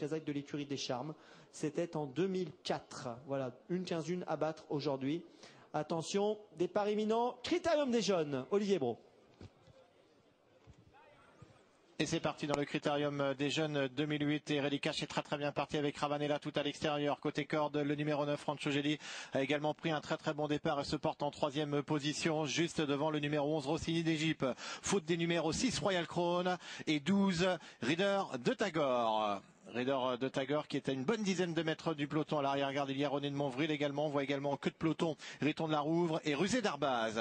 Kazakh de l'écurie des Charmes. C'était en 2004. Voilà, une 15-1 à battre aujourd'hui. Attention, départ imminent, Critérium des jeunes, Olivier Brault. Et c'est parti dans le Critérium des jeunes 2008 et Redikash est très bien parti avec Ravanella tout à l'extérieur. Côté corde, le numéro 9, Rancho Gedi, a également pris un très bon départ et se porte en troisième position juste devant le numéro 11, Rossini d'Égypte. Faute des numéros 6, Royal Crown et 12, Reader de Tagore. Raider de Tagore qui est à une bonne dizaine de mètres du peloton à l'arrière-garde. Il y a René de Montvril également. On voit également en queue de peloton Riton de la Rouvre et Rusé d'Arbaz.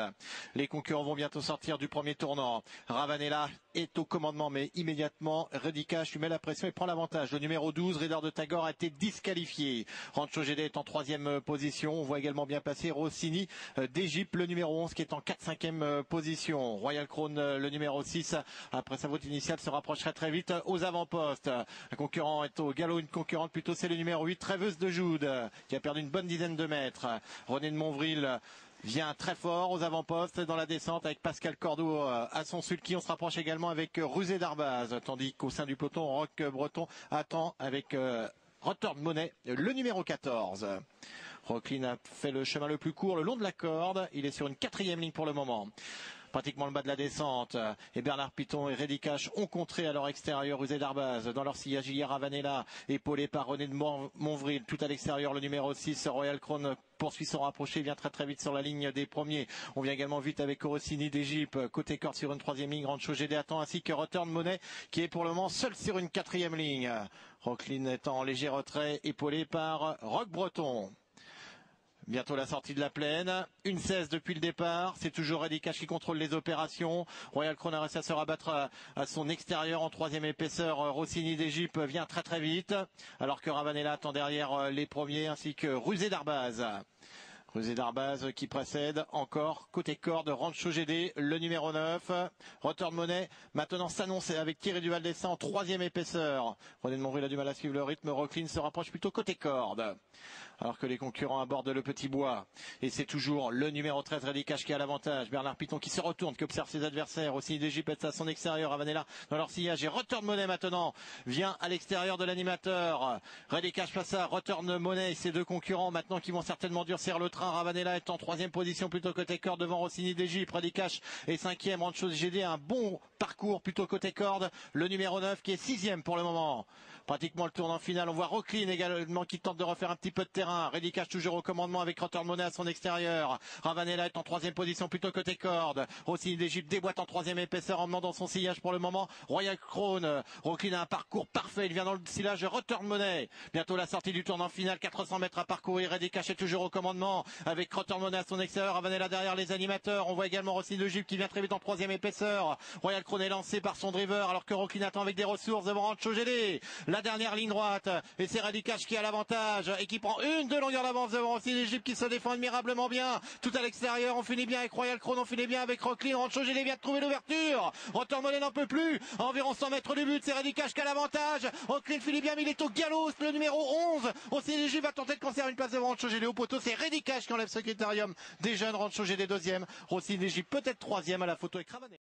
Les concurrents vont bientôt sortir du premier tournant. Ravanella est au commandement mais immédiatement Redikash lui met la pression et prend l'avantage. Le numéro 12, Raider de Tagore, a été disqualifié. Rancho Gedi est en troisième position. On voit également bien passer Rossini d'Égypte, le numéro 11 qui est en 4-5e position. Royal Crown, le numéro 6, après sa voûte initiale, se rapprocherait très vite aux avant-postes. Un concurrent est au galop, une concurrente plutôt, c'est le numéro 8, Trèveuse de Joude, qui a perdu une bonne dizaine de mètres. René de Montvril vient très fort aux avant-postes dans la descente avec Pascal Cordeau à son sulky. On se rapproche également avec Rusé d'Arbaz, tandis qu'au sein du peloton, Roch Breton attend avec Return Money, le numéro 14. Rocklin a fait le chemin le plus court le long de la corde. Il est sur une 4e ligne pour le moment. Pratiquement le bas de la descente. Et Bernard Piton et Redikash ont contré à leur extérieur Rusé d'Arbaz. Dans leur sillage, il y a Ravanella, épaulé par René de Montvril. Tout à l'extérieur, le numéro 6, Royal Crown, poursuit son rapproché, vient très vite sur la ligne des premiers. On vient également vite avec Rossini d'Égypte. Côté corde sur une 3e ligne, Rancho Gedi attend, ainsi que Return Money, qui est pour le moment seul sur une 4e ligne. Rocklin est en léger retrait, épaulé par Roch Breton. Bientôt la sortie de la plaine, une 16 depuis le départ, c'est toujours Redikash qui contrôle les opérations. Royal Crown a réussi à se rabattre à son extérieur en 3e épaisseur. Rossini d'Égypte vient très vite, alors que Ravanella attend derrière les premiers, ainsi que Rusé d'Arbaz. Rusé d'Arbaz qui précède encore côté corde Rancho Gedi, le numéro 9. Return Money maintenant s'annonce avec Thierry Duval-Dessin en 3e épaisseur. René de Montvril a du mal à suivre le rythme. Rocklin se rapproche plutôt côté corde, alors que les concurrents abordent le petit bois. Et c'est toujours le numéro 13, Redikash, qui a l'avantage. Bernard Piton qui se retourne, qui observe ses adversaires. Aussi d'Égypte est à son extérieur. Ravanella dans leur sillage. Et Return Money maintenant vient à l'extérieur de l'animateur. Redikash passe à Return Money. Ces deux concurrents maintenant qui vont certainement durcir le train. Ravanella est en 3e position plutôt côté corde devant Rossini d'Égypte. Redikash est 5e. Rancho Gedi a un bon parcours plutôt côté corde. Le numéro 9 qui est 6e pour le moment. Pratiquement le tournant final. On voit Rocklin également qui tente de refaire un petit peu de terrain. Redikash toujours au commandement avec Return Money à son extérieur. Ravanella est en 3e position plutôt côté corde. Rossini d'Égypte déboîte en 3e épaisseur en menant dans son sillage pour le moment. Royal Crown. Rocklin a un parcours parfait. Il vient dans le sillage Return Money. Bientôt la sortie du tournant final. 400 mètres à parcourir. Redikash est toujours au commandement avec Return Money à son extérieur. Ravanella derrière les animateurs. On voit également Rossini d'Égypte qui vient très vite en 3e épaisseur. Royal Crown est lancé par son driver alors que Rocklin attend avec des ressources devant Rancho Gedi. La dernière ligne droite, et c'est Redikash qui a l'avantage et qui prend une de longueur d'avance devant aussi l'Égypte qui se défend admirablement bien. Tout à l'extérieur, on finit bien avec Royal Crown, on finit bien avec Rocklin. Rancho Gedi vient de trouver l'ouverture. Return Money n'en peut plus. À environ 100 mètres du but, c'est Redikash qui a l'avantage. Rocklin finit bien, mais il est au galop. Le numéro 11. Aussi l'Égypte va tenter de conserver une place devant Rancho Gedi au poteau. C'est Redikash qui enlève ce Critérium des jeunes. Rancho Gedi 2e. Aussi l'Égypte peut-être 3e à la photo avec Ravanella.